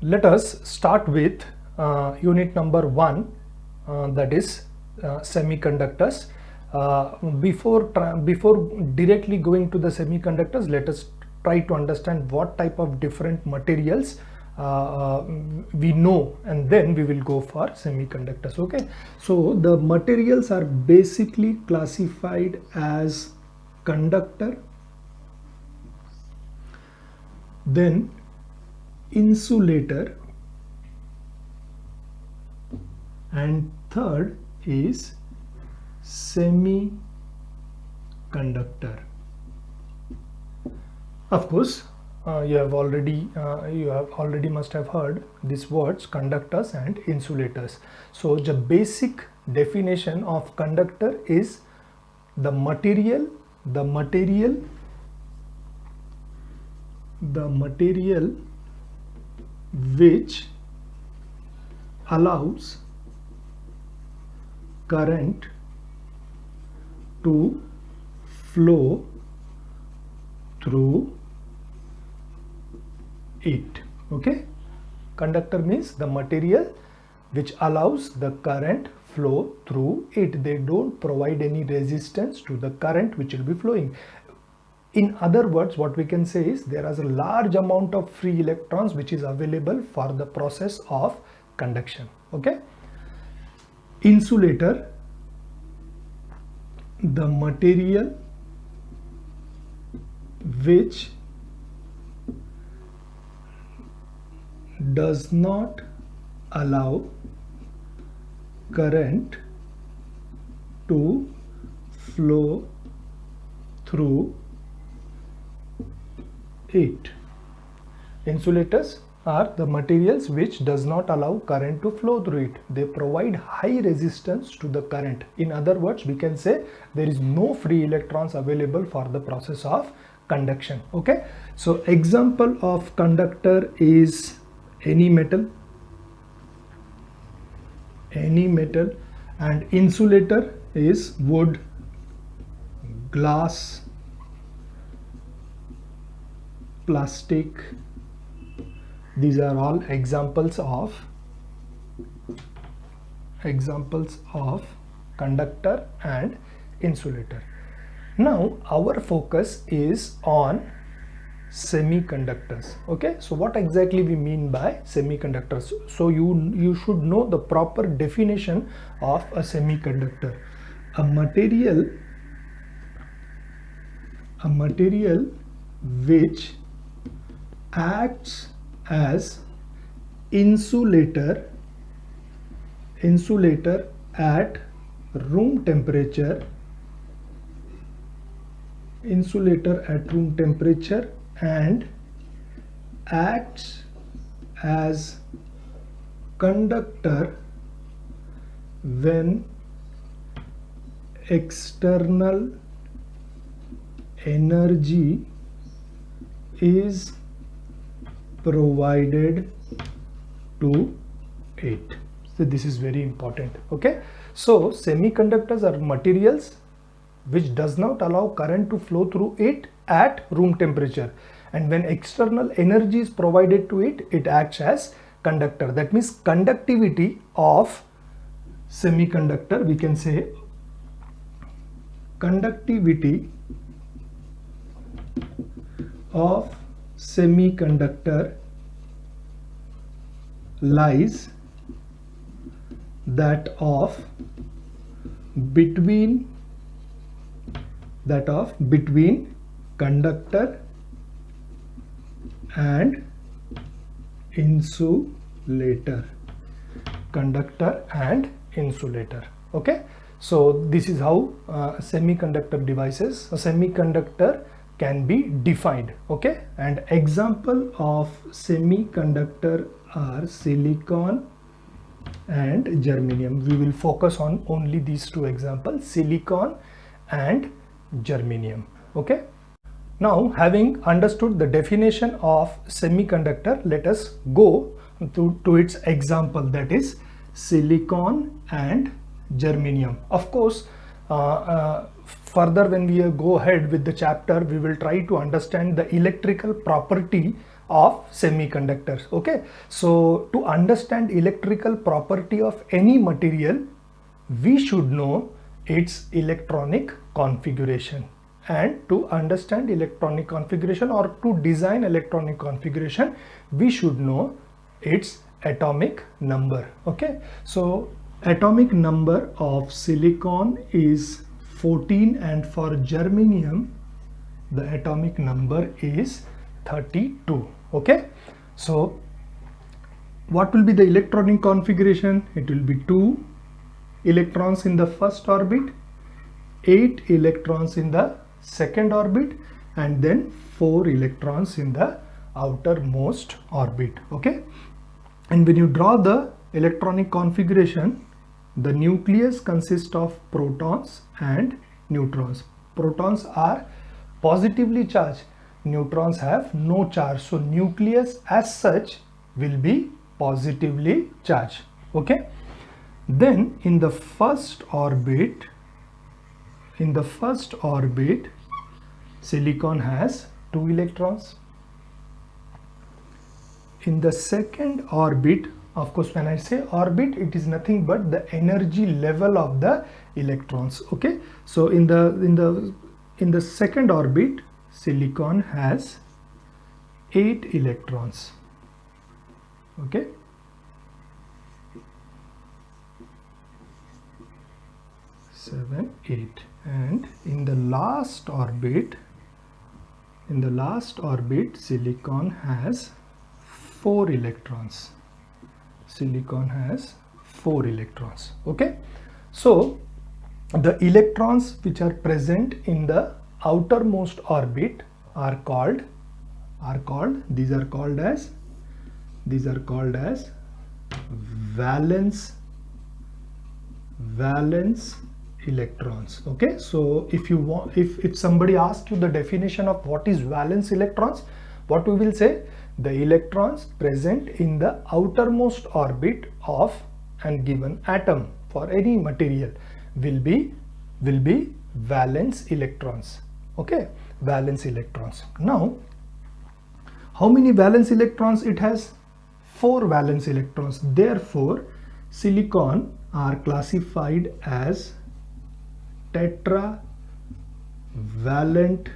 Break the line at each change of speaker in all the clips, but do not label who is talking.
Let us start with unit number 1, that is semiconductors. Before directly going to the semiconductors, let us try to understand what type of different materials we know, and then we will go for semiconductors. Okay, so the materials are basically classified as conductor, then insulator, and third is semiconductor. Of course, you already must have heard these words, conductors and insulators. So the basic definition of conductor is the material which allows current to flow through it. Okay, conductor means the material which allows the current flow through it. They don't provide any resistance to the current which will be flowing. In other words, what we can say is there is a large amount of free electrons which is available for the process of conduction. Okay, insulator, the material which does not allow current to flow through it. Insulators are the materials which does not allow current to flow through it. They provide high resistance to the current. In other words, we can say there is no free electrons available for the process of conduction. Okay, so example of conductor is any metal, and insulator is wood, glass, plastic. These are all examples of conductor and insulator. Now our focus is on semiconductors. Okay, so what exactly we mean by semiconductors? So you should know the proper definition of a semiconductor. A material which acts as insulator at room temperature, and acts as conductor when external energy is provided to it. So this is very important. Okay, so semiconductors are materials which does not allow current to flow through it at room temperature, and when external energy is provided to it, it acts as conductor. That means conductivity of semiconductor, we can say conductivity of semiconductor lies that of between conductor and insulator. Okay, so this is how semiconductor devices, a semiconductor can be defined. Okay, and example of semiconductor are silicon and germanium. We will focus on only these two examples, silicon and germanium. Okay, now having understood the definition of semiconductor, let us go to its example, that is silicon and germanium. Of course, further when we go ahead with the chapter, we will try to understand the electrical property of semiconductors. Okay, so to understand electrical property of any material, we should know its electronic configuration, and to understand electronic configuration or to design electronic configuration, we should know its atomic number. Okay, so atomic number of silicon is 14, and for germanium the atomic number is 32. Okay, so what will be the electronic configuration? It will be 2 electrons in the first orbit, 8 electrons in the second orbit, and then 4 electrons in the outermost orbit. Okay, and when you draw the electronic configuration, the nucleus consists of protons and neutrons. Protons are positively charged, neutrons have no charge, so nucleus as such will be positively charged. Okay, then in the first orbit, silicon has 2 electrons. In the second orbit, of course when I say orbit, it is nothing but the energy level of the electrons. Okay, so in the second orbit, silicon has 8 electrons. Okay, 7, 8, and in the last orbit, silicon has 4 electrons. Okay, so the electrons which are present in the outermost orbit are called as valence electrons. Okay, so if somebody asks you the definition of what is valence electrons, what we will say? The electrons present in the outermost orbit of an given atom for any material will be valence electrons. Okay, valence electrons. Now, how many valence electrons it has? 4 valence electrons. Therefore, silicon are classified as tetravalent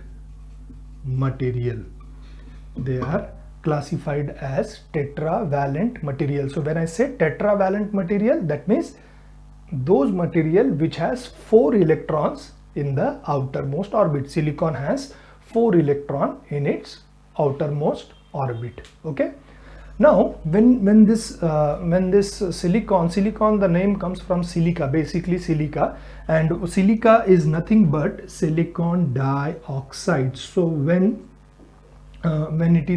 material. They are classified as tetravalent material. So when I say tetravalent material, that means those material which has 4 electrons in the outermost orbit. Silicon has 4 electron in its outermost orbit. Okay, now when this silicon, the name comes from silica, basically silica, and silica is nothing but silicon dioxide. So when it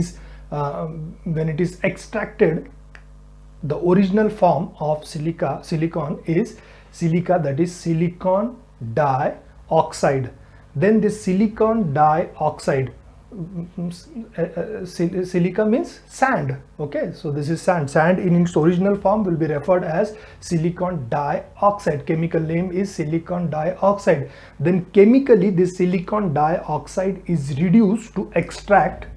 is extracted, the original form of silicon is silica, that is silicon dioxide. Then this silicon dioxide, silica means sand. Okay, so this is sand in its original form will be referred as silicon dioxide. Chemical name is silicon dioxide. Then chemically this silicon dioxide is reduced to extract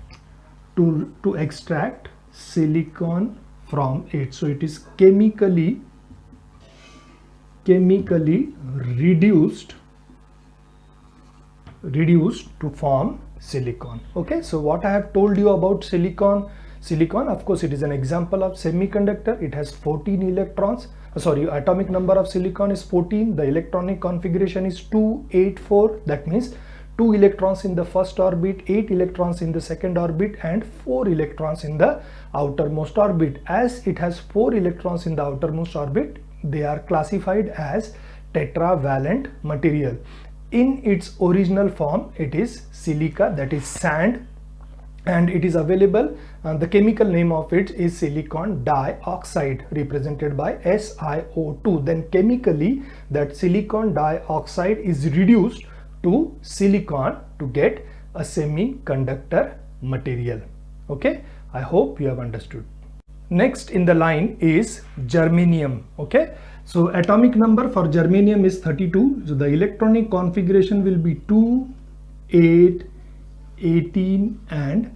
silicon from it. So it is chemically reduced to form silicon. Okay, so what I have told you about silicon, of course it is an example of semiconductor. It has 14 electrons. Atomic number of silicon is 14. The electronic configuration is 2, 8, 4. That means 2 electrons in the first orbit, 8 electrons in the second orbit, and 4 electrons in the outermost orbit. As it has 4 electrons in the outermost orbit, they are classified as tetravalent material. In its original form, it is silica, that is sand, and it is available, the chemical name of it is silicon dioxide, represented by SiO2. Then chemically that silicon dioxide is reduced to silicon to get a semiconductor material. Okay, I hope you have understood. Next in the line is germanium. Okay, so atomic number for germanium is 32. So the electronic configuration will be 2, 8, 18 and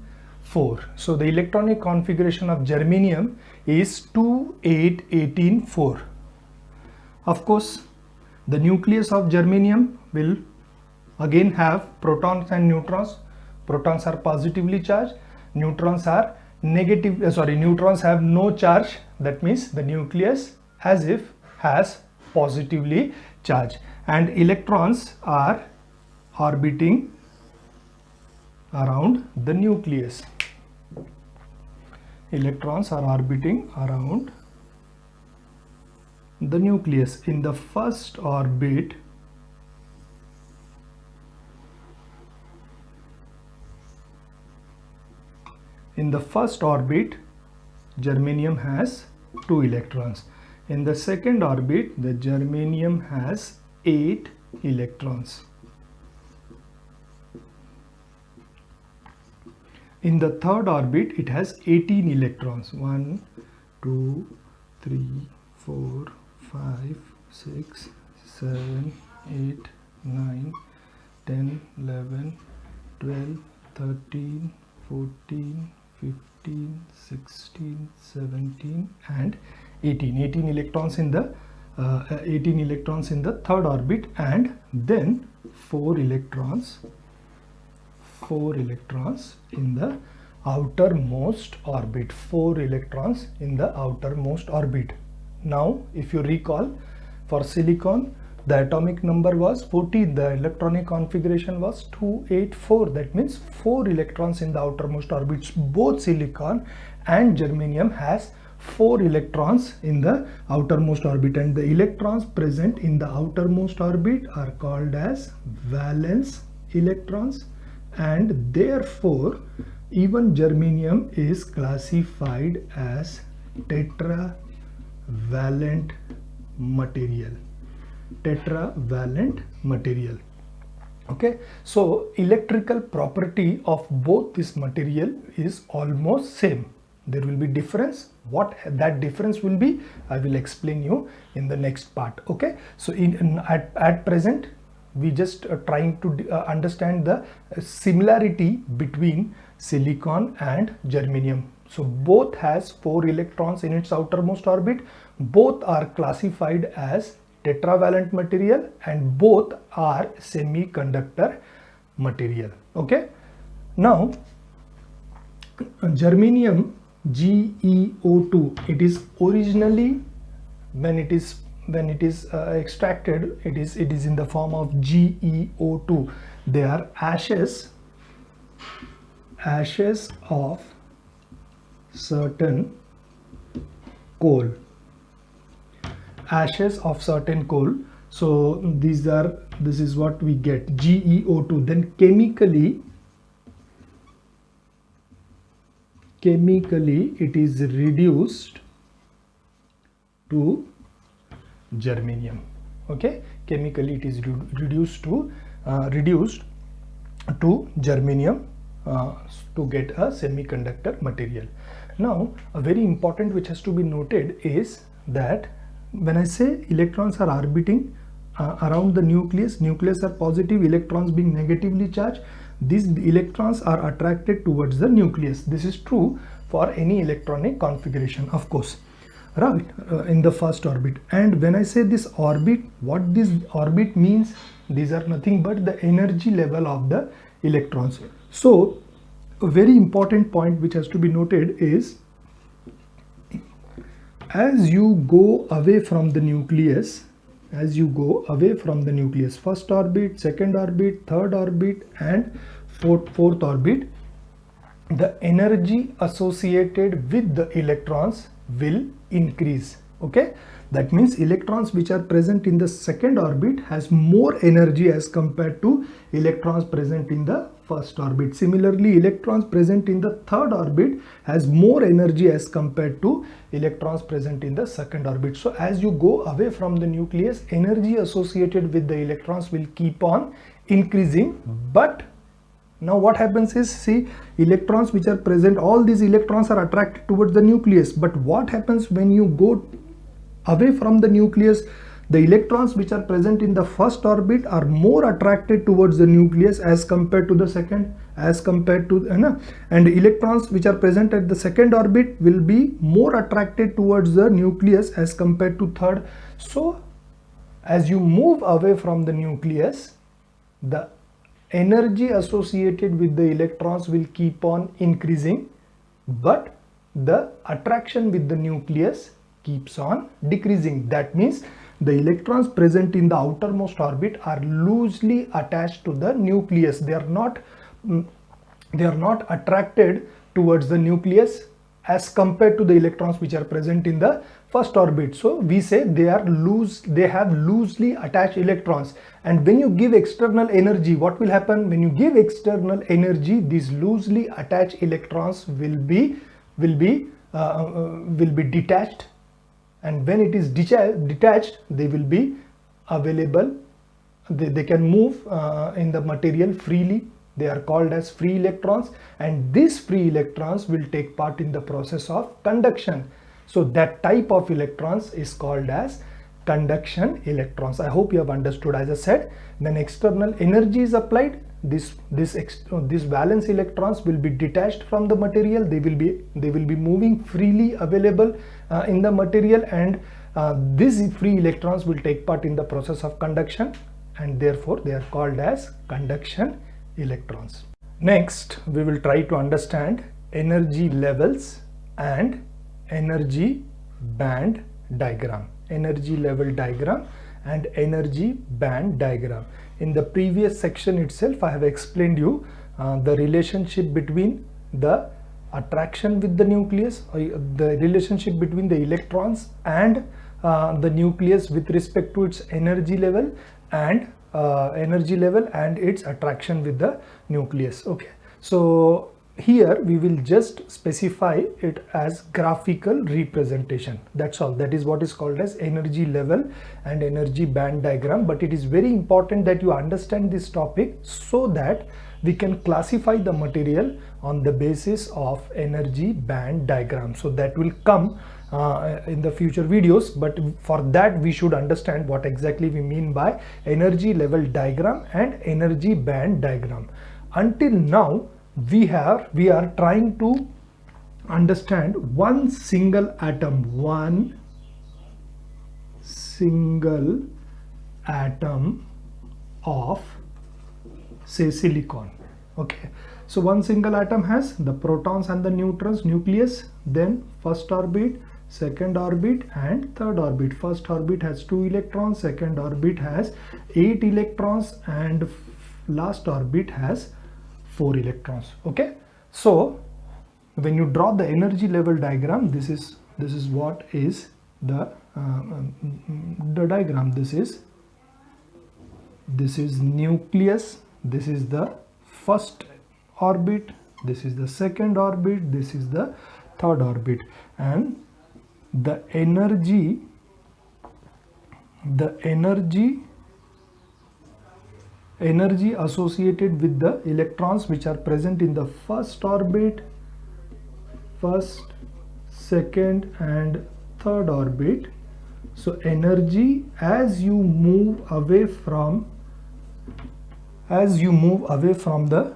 4. So the electronic configuration of germanium is 2 8 18 4. Of course, the nucleus of germanium will again have protons and neutrons. Protons are positively charged, neutrons are neutrons have no charge. That means the nucleus as if has positively charged, and electrons are orbiting around the nucleus. Electrons are orbiting around the nucleus. In the first orbit, germanium has 2 electrons. In the second orbit, the germanium has 8 electrons. In the third orbit, it has 18 electrons. 1, 2, 3, 4, 5, 6, 7, 8, 9, 10, 11, 12, 13, 14, 15, 16, 17 and 18. 18 electrons in the 18 electrons in the third orbit, and then 4 electrons in the outermost orbit. 4 electrons in the outermost orbit. Now if you recall, for silicon the atomic number was 14, the electronic configuration was 284. That means 4 electrons in the outermost orbits. Both silicon and germanium has 4 electrons in the outermost orbit, and the electrons present in the outermost orbit are called as valence electrons, and therefore even germanium is classified as tetravalent material. Okay, so electrical property of both this material is almost same. There will be difference. What that difference will be, I will explain you in the next part. Okay, so at present we just trying to understand the similarity between silicon and germanium. So both has 4 electrons in its outermost orbit, both are classified as tetravalent material, and both are semiconductor material. Okay, now germanium GeO2, it is originally, when it is extracted, it is in the form of GeO2. They are ashes of certain coal. So this is what we get, GeO2. Then chemically it is reduced to germanium. Okay, chemically it is reduced to germanium to get a semiconductor material. Now a very important which has to be noted is that when I say electrons are orbiting around the nucleus are positive, electrons being negatively charged, these electrons are attracted towards the nucleus. This is true for any electronic configuration, of course, right, in the first orbit. And when I say this orbit, what this orbit means, these are nothing but the energy level of the electrons. So a very important point which has to be noted is, as you go away from the nucleus, first orbit, second orbit, third orbit and fourth orbit, the energy associated with the electrons will increase. Okay, that means electrons which are present in the second orbit has more energy as compared to electrons present in the first orbit. Similarly, electrons present in the third orbit has more energy as compared to electrons present in the second orbit. So as you go away from the nucleus, energy associated with the electrons will keep on increasing. But now what happens is, see, electrons which are present, all these electrons are attracted towards the nucleus. But what happens when you go away from the nucleus? the electrons which are present in the first orbit are more attracted towards the nucleus as compared to the second, and electrons which are present at the second orbit will be more attracted towards the nucleus as compared to third. So as you move away from the nucleus, the energy associated with the electrons will keep on increasing, but the attraction with the nucleus keeps on decreasing. That means the electrons present in the outermost orbit are loosely attached to the nucleus. They are not attracted towards the nucleus as compared to the electrons which are present in the first orbit. So we say they have loosely attached electrons. And when you give external energy, what will happen? When you give external energy, these loosely attached electrons will be detached, and when it is detached, they will be available. They can move in the material freely. They are called as free electrons, and these free electrons will take part in the process of conduction. So that type of electrons is called as conduction electrons. I hope you have understood. As I said, when external energy is applied, these valence electrons will be detached from the material. They will be moving freely available in the material, and these free electrons will take part in the process of conduction, and therefore they are called as conduction electrons. Next, we will try to understand energy levels and energy band diagram. Energy level diagram and energy band diagram. In the previous section itself, I have explained you the relationship between the attraction with the nucleus, the relationship between the electrons and the nucleus with respect to its energy level and its attraction with the nucleus. Okay, so here we will just specify it as graphical representation. That's all. That is what is called as energy level and energy band diagram. But it is very important that you understand this topic so that we can classify the material on the basis of energy band diagram. So that will come in the future videos, but for that we should understand what exactly we mean by energy level diagram and energy band diagram. Until now, we are trying to understand one single atom of, say, silicon. Okay, so one single atom has the protons and the neutrons, nucleus, then first orbit, second orbit and third orbit. First orbit has 2 electrons, second orbit has 8 electrons, and last orbit has 4 electrons. Okay, so when you draw the energy level diagram, this is what is the diagram. This is nucleus, this is the first orbit, this is the second orbit, this is the third orbit, and the energy associated with the electrons which are present in the first orbit, first, second and third orbit. So energy as you move away from the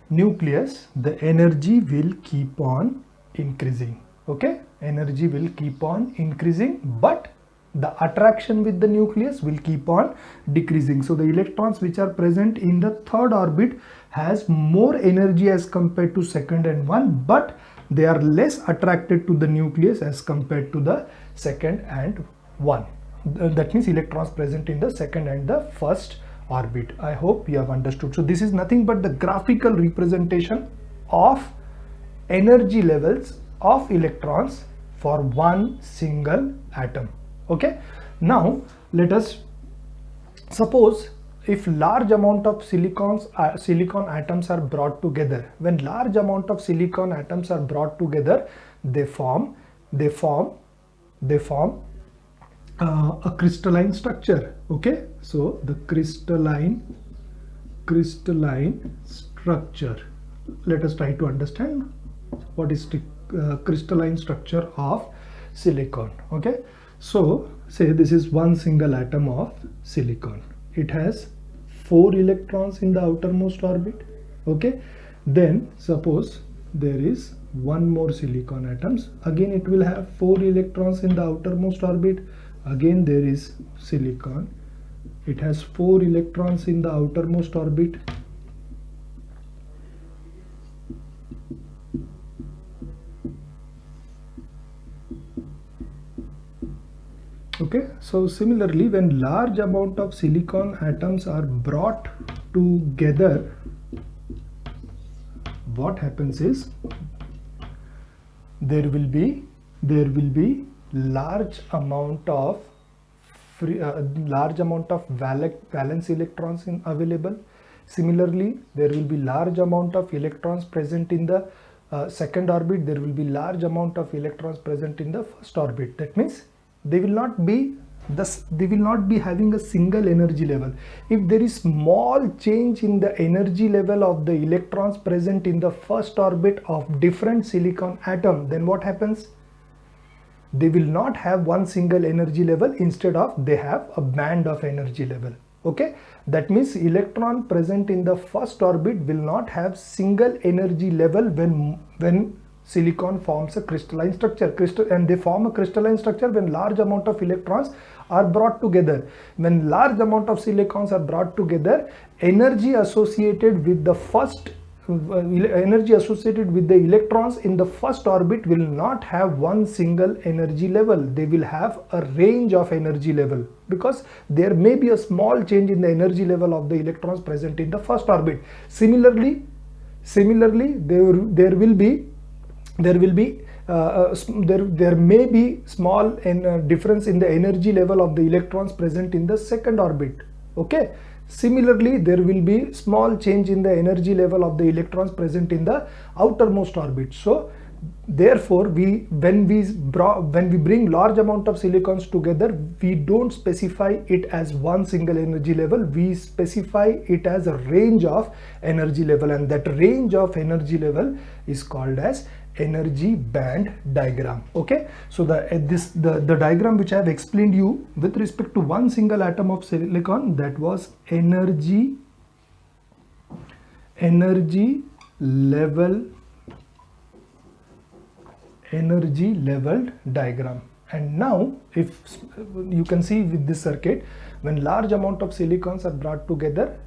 nucleus, the energy will keep on increasing. Okay, energy will keep on increasing, but the attraction with the nucleus will keep on decreasing. So the electrons which are present in the third orbit has more energy as compared to second and one, but they are less attracted to the nucleus as compared to the second and one. That means electrons present in the second and the first orbit. I hope you have understood. So this is nothing but the graphical representation of energy levels of electrons for one single atom. Okay, now let us suppose if large amount of silicon atoms are brought together. When large amount of silicon atoms are brought together, they form a crystalline structure. Okay, so the crystalline structure. Let us try to understand what is crystalline structure of silicon. Okay, So say this is one single atom of silicon. It has 4 electrons in the outermost orbit. Okay, then suppose there is one more silicon atoms. Again it will have 4 electrons in the outermost orbit. Again there is silicon. It has 4 electrons in the outermost orbit. Okay, so similarly, when large amount of silicon atoms are brought together, what happens is there will be large amount of valence electrons available. Similarly, there will be large amount of electrons present in the second orbit. There will be large amount of electrons present in the first orbit. That means they will not be having a single energy level. If there is small change in the energy level of the electrons present in the first orbit of different silicon atom, then what happens? They will not have one single energy level. Instead of, they have a band of energy level. Okay, that means electron present in the first orbit will not have single energy level when silicon forms a crystalline structure, and they form a crystalline structure when large amount of electrons are brought together. When large amount of silicons are brought together, energy associated with the electrons in the first orbit will not have one single energy level. They will have a range of energy level, because there may be a small change in the energy level of the electrons present in the first orbit. Similarly, there may be small difference in the energy level of the electrons present in the second orbit. Okay, similarly there will be small change in the energy level of the electrons present in the outermost orbit. So therefore when we bring large amount of silicons together, we don't specify it as one single energy level. We specify it as a range of energy level, and that range of energy level is called as energy band diagram. Okay, so the diagram which I have explained you with respect to one single atom of silicon, that was energy leveled diagram. And now if you can see with this circuit, when large amount of silicons are brought together,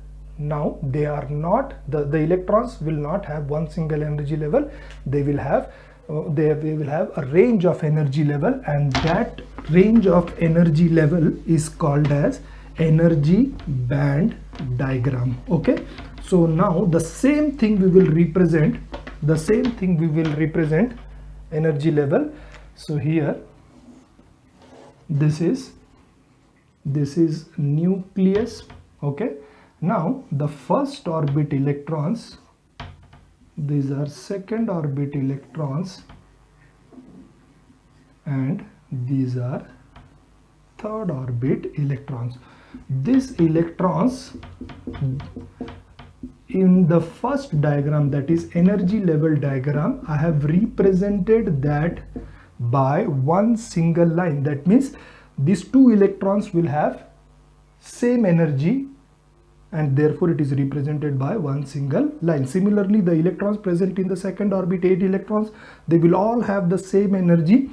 now they are not, the electrons will not have one single energy level. They will have a range of energy level, and that range of energy level is called as energy band diagram. Okay, so now the same thing we will represent energy level. So here this is nucleus. Okay, now the first orbit electrons, these are second orbit electrons, and these are third orbit electrons. These electrons in the first diagram, that is energy level diagram, I have represented that by one single line. That means these two electrons will have same energy, and therefore it is represented by one single line. Similarly, the electrons present in the second orbit, 8 electrons, they will all have the same energy,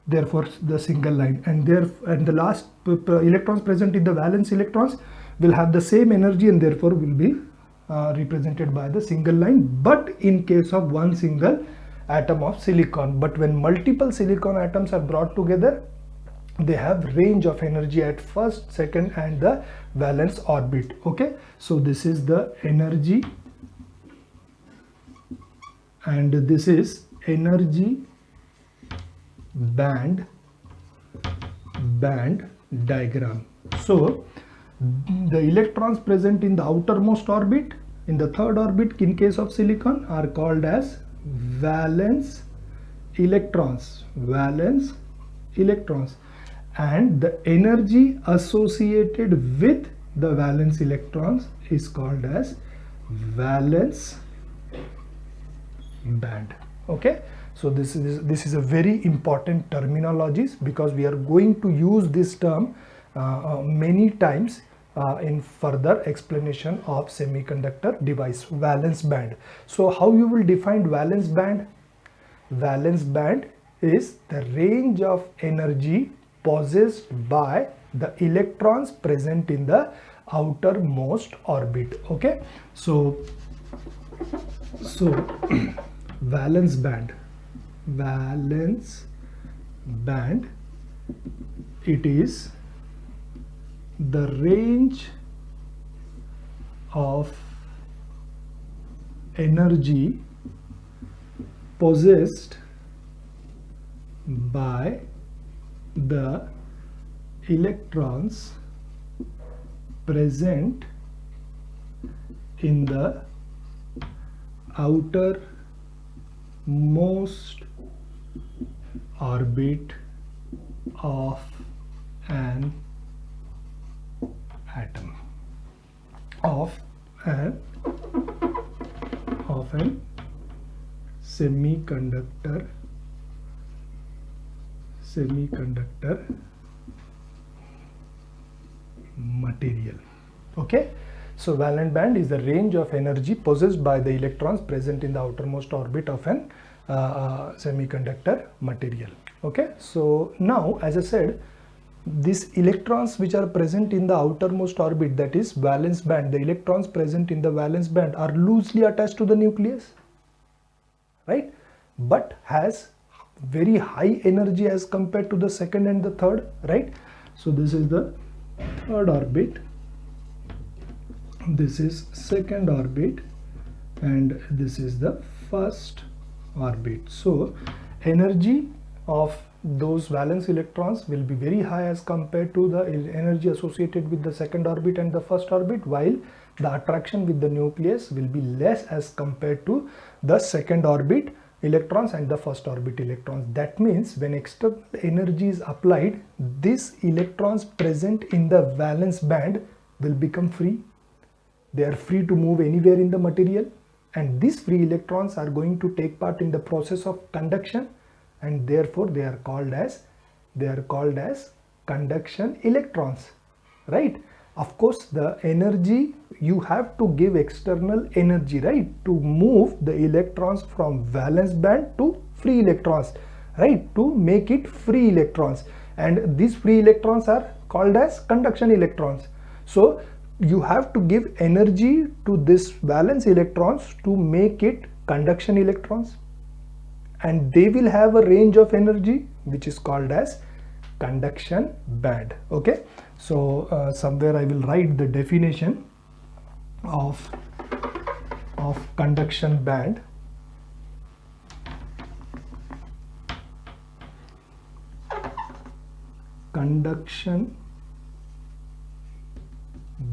therefore the single line. And the last electrons present in the valence electrons will have the same energy, and therefore will be represented by the single line, but in case of one single atom of silicon. But when multiple silicon atoms are brought together, they have range of energy at first, second, and the valence orbit. Okay, so this is the energy, and this is energy band diagram. So the electrons present in the outermost orbit, in the third orbit in case of silicon, are called as valence electrons, and the energy associated with the valence electrons is called as valence band. Okay, so this is a very important terminologies, because we are going to use this term many times in further explanation of semiconductor device. Valence band. So how you will define valence band? Valence band is the range of energy possessed by the electrons present in the outermost orbit. Okay, so valence band, it is the range of energy possessed by the electrons present in the outermost orbit of an atom, of an semiconductor material. Okay, so valence band is the range of energy possessed by the electrons present in the outermost orbit of an semiconductor material. Okay, so now, as I said, these electrons which are present in the outermost orbit, that is valence band, the electrons present in the valence band are loosely attached to the nucleus, right, but has very high energy as compared to the second and the third, right? So this is the third orbit, this is second orbit, and this is the first orbit. So energy of those valence electrons will be very high as compared to the energy associated with the second orbit and the first orbit, while the attraction with the nucleus will be less as compared to the second orbit electrons and the first orbit electrons. That means when external energy is applied, these electrons present in the valence band will become free. They are free to move anywhere in the material, and these free electrons are going to take part in the process of conduction, and therefore they are called as conduction electrons, right? Of course, the energy, you have to give external energy, right, to move the electrons from valence band to free electrons, right, to make it free electrons, and these free electrons are called as conduction electrons. So you have to give energy to this valence electrons to make it conduction electrons, and they will have a range of energy which is called as conduction band. Okay, so somewhere I will write the definition of conduction band. Conduction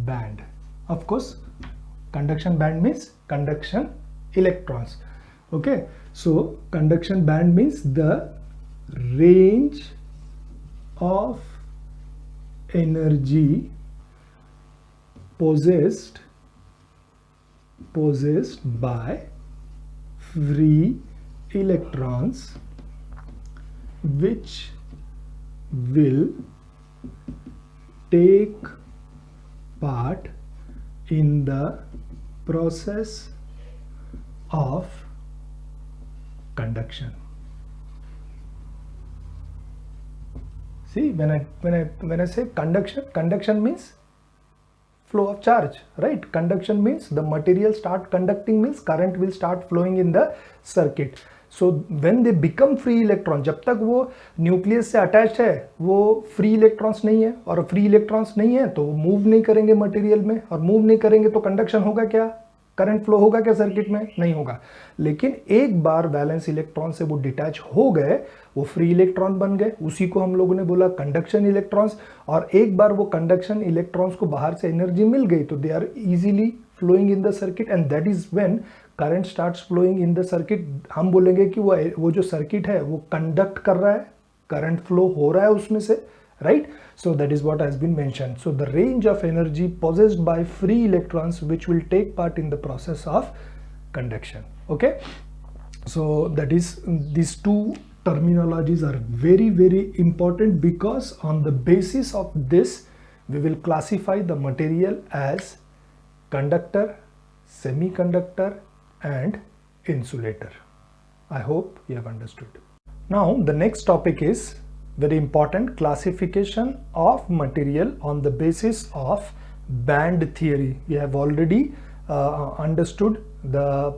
band, of course, conduction band means conduction electrons. Okay, so conduction band means the range of energy possessed by free electrons which will take part in the process of conduction. See, when I say conduction means flow of charge, right? Conduction means the material start conducting, means current will start flowing in the circuit. So when they become free electron, जब तक वो nucleus से attached है वो free electrons नहीं है, और free electrons नहीं है तो मूव नहीं करेंगे मटेरियल में, और मूव नहीं करेंगे तो कंडक्शन होगा क्या, करंट फ्लो होगा क्या सर्किट में, नहीं होगा। लेकिन एक बार वैलेंस इलेक्ट्रॉन से वो डिटैच हो गए, वो फ्री इलेक्ट्रॉन बन गए, उसी को हम लोगों ने बोला कंडक्शन इलेक्ट्रॉन्स। और एक बार वो कंडक्शन इलेक्ट्रॉन्स को बाहर से एनर्जी मिल गई तो they are easily flowing in the circuit, and that is when current starts flowing in the circuit. हम बोलेंगे कि वो जो सर्किट है वो कंडक्ट कर रहा है, करंट फ्लो हो रहा है उसमें से, right? So that is what has been mentioned. So the range of energy possessed by free electrons which will take part in the process of conduction. Okay, So that is, these two terminologies are very, very important, because on the basis of this we will classify the material as conductor, semiconductor and insulator. I hope you have understood. Now the next topic is very important: classification of material on the basis of band theory. We have already understood the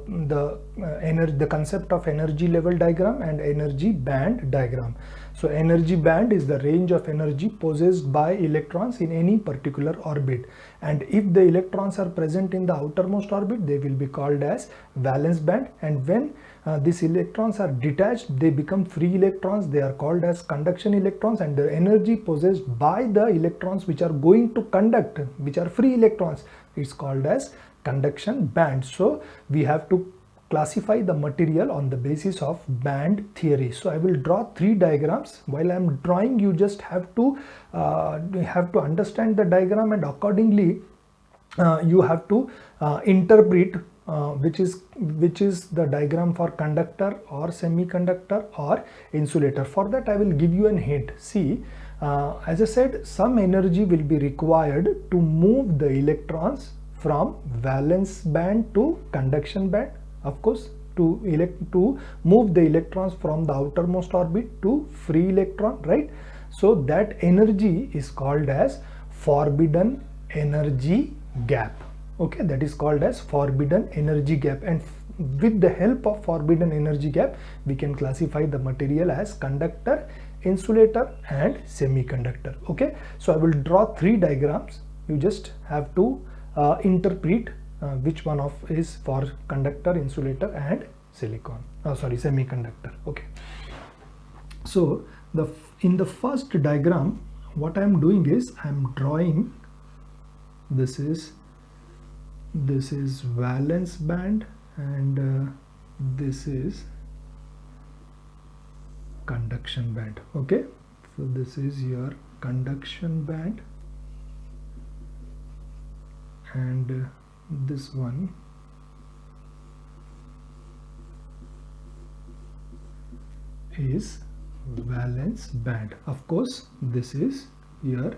concept of energy level diagram and energy band diagram. So energy band is the range of energy possessed by electrons in any particular orbit, and if the electrons are present in the outermost orbit, they will be called as valence band, and when these electrons are detached, they become free electrons, they are called as conduction electrons, and the energy possessed by the electrons which are going to conduct, which are free electrons, is called as conduction band. So we have to classify the material on the basis of band theory. So I will draw three diagrams. While I am drawing, you just have to understand the diagram, and accordingly you have to interpret which is the diagram for conductor or semiconductor or insulator. For that I will give you a hint. See, as I said, some energy will be required to move the electrons from valence band to conduction band, of course, to move the electrons from the outermost orbit to free electron, right? So that energy is called as forbidden energy gap. Okay, that is called as forbidden energy gap, and with the help of forbidden energy gap we can classify the material as conductor, insulator and semiconductor. Okay, so I will draw three diagrams. You just have to interpret which one of is for conductor, insulator and semiconductor. Okay, so in the first diagram, what I am doing is I am drawing, this is valence band, and this is conduction band. Okay, so this is your conduction band, and this one is valence band. Of course, this is your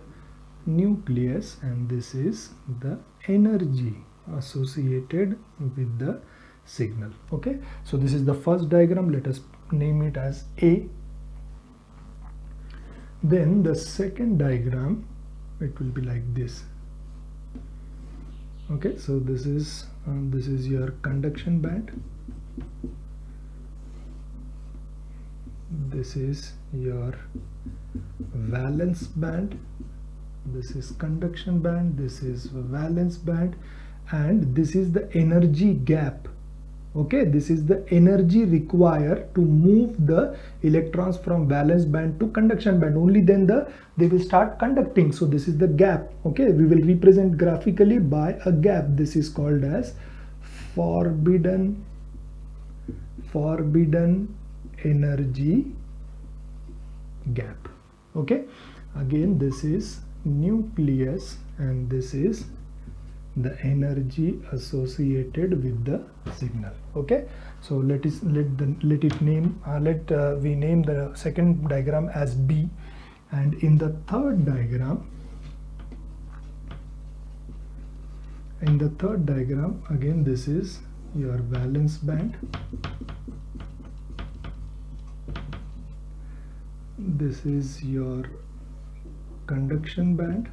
nucleus, and this is the energy associated with the signal. Okay, so this is the first diagram. Let us name it as A. Then the second diagram, it will be like this. Okay, so this is your conduction band, this is your valence band, this is conduction band, this is valence band, and this is the energy gap. Okay, this is the energy required to move the electrons from valence band to conduction band. Only then they will start conducting. So this is the gap. Okay, we will represent graphically by a gap. This is called as forbidden energy gap. Okay, again this is nucleus, and this is the energy associated with the signal. Okay, so we name the second diagram as B, and in the third diagram, again this is your valence band, this is your conduction band,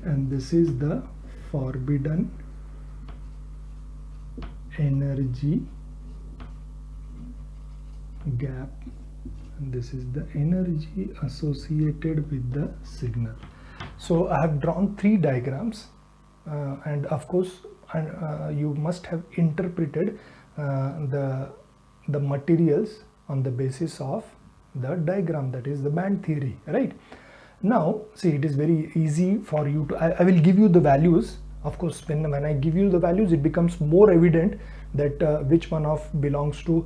and this is the forbidden energy gap, and this is the energy associated with the signal. So I have drawn three diagrams, and of course you must have interpreted the materials on the basis of the diagram, that is the band theory, right? Now see, it is very easy for you to, I will give you the values. Of course, when I give you the values, it becomes more evident that which one of belongs to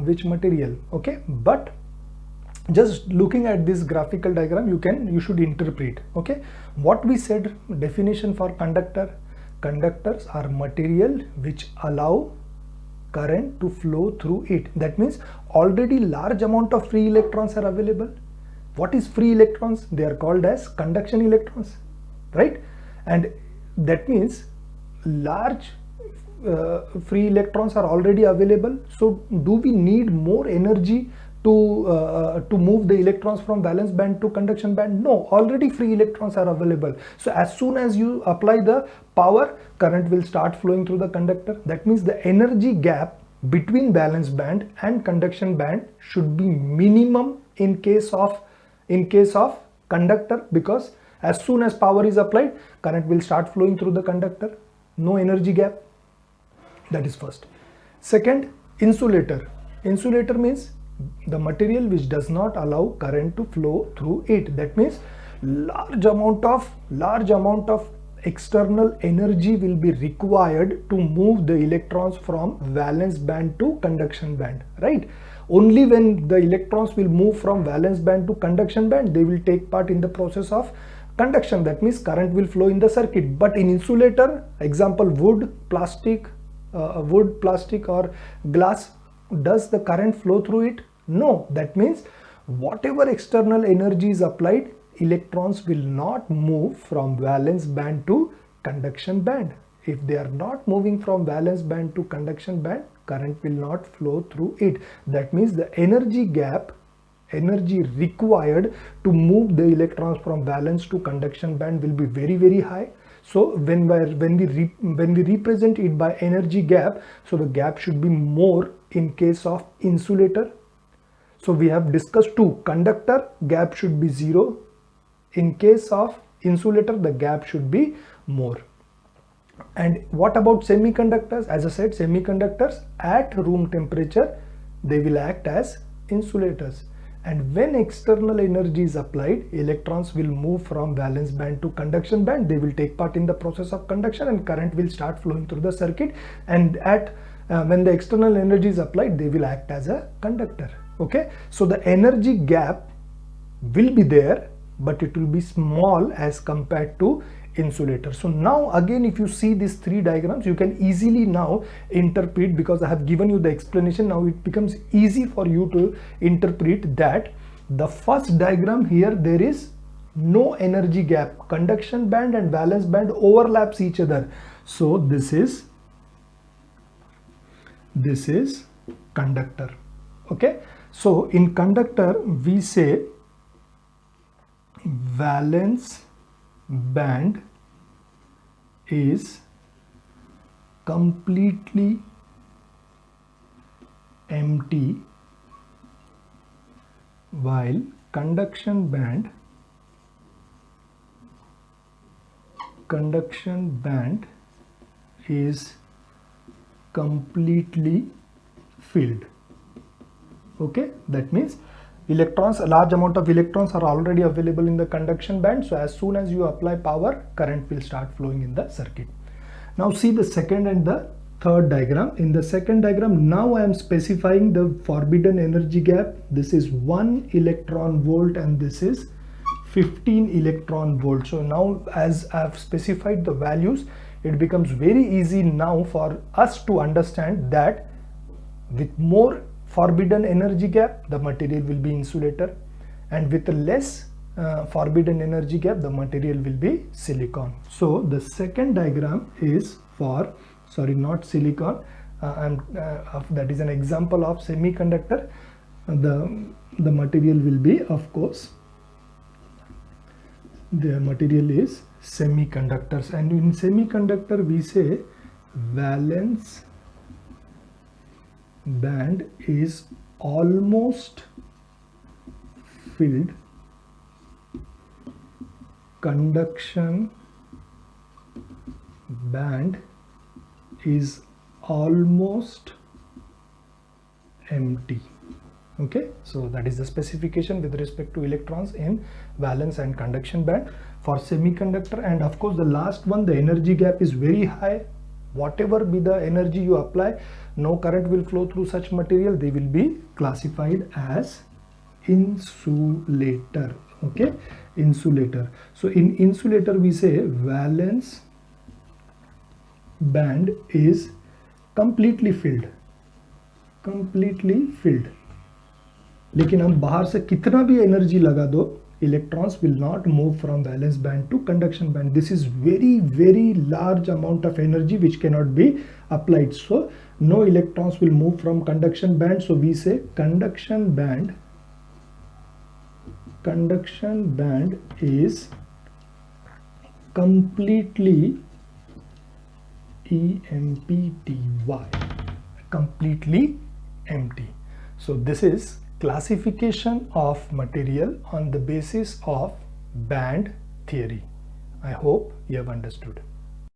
which material. Okay, but just looking at this graphical diagram, you should interpret. Okay, what we said, definition for conductor: conductors are material which allow current to flow through it. That means already large amount of free electrons are available. What is free electrons? They are called as conduction electrons, right? And that means large free electrons are already available. So do we need more energy to move the electrons from valence band to conduction band? No, already free electrons are available. So as soon as you apply the power, current will start flowing through the conductor. That means the energy gap between valence band and conduction band should be minimum in case of conductor, because as soon as power is applied, current will start flowing through the conductor. No energy gap. That is first. Second, insulator. Insulator means the material which does not allow current to flow through it. That means large amount of external energy will be required to move the electrons from valence band to conduction band, right? Only when the electrons will move from valence band to conduction band, they will take part in the process of conduction. That means current will flow in the circuit. But in insulator, example wood, plastic or glass, does the current flow through it? No. That means whatever external energy is applied, electrons will not move from valence band to conduction band. If they are not moving from valence band to conduction band, current will not flow through it. That means the energy gap, energy required to move the electrons from valence to conduction band will be very, very high. So when we represent it by energy gap, so the gap should be more in case of insulator. So we have discussed two. Conductor, gap should be 0. In case of insulator, the gap should be more. And what about semiconductors? As I said, semiconductors at room temperature, they will act as insulators. And when external energy is applied, electrons will move from valence band to conduction band. They will take part in the process of conduction and current will start flowing through the circuit. And when the external energy is applied, they will act as a conductor. Okay, so the energy gap will be there, but it will be small as compared to insulator. So now again, if you see these three diagrams, you can easily now interpret, because I have given you the explanation. Now it becomes easy for you to interpret that the first diagram here, there is no energy gap. Conduction band and valence band overlaps each other. So this is conductor. Okay, so in conductor we say valence band is completely empty, while conduction band is completely filled. Okay, that means electrons, a large amount of electrons are already available in the conduction band. So as soon as you apply power, current will start flowing in the circuit. Now see the second and the third diagram. In the second diagram, now I am specifying the forbidden energy gap. This is 1 electron volt and this is 15 electron volt. So now as I have specified the values, it becomes very easy now for us to understand that with more forbidden energy gap, the material will be insulator, and with less forbidden energy gap, the material will be silicon. So the second diagram is for, sorry, not silicon, that is an example of semiconductor. The material will be, of course, the material is semiconductors, and in semiconductor we say valence band is almost filled, conduction band is almost empty. Okay, so that is the specification with respect to electrons in valence and conduction band for semiconductor. And of course the last one, the energy gap is very high. Whatever be the energy you apply, no current will flow through such material. They will be classified as insulator. Okay, insulator. So in insulator we say valence band is completely filled, लेकिन हम बाहर से कितना भी energy लगा दो, electrons will not move from valence band to conduction band. This is very large amount of energy which cannot be applied. So no electrons will move from conduction band. So we say conduction band is completely empty, completely empty. So this is classification of material on the basis of band theory. I hope you have understood.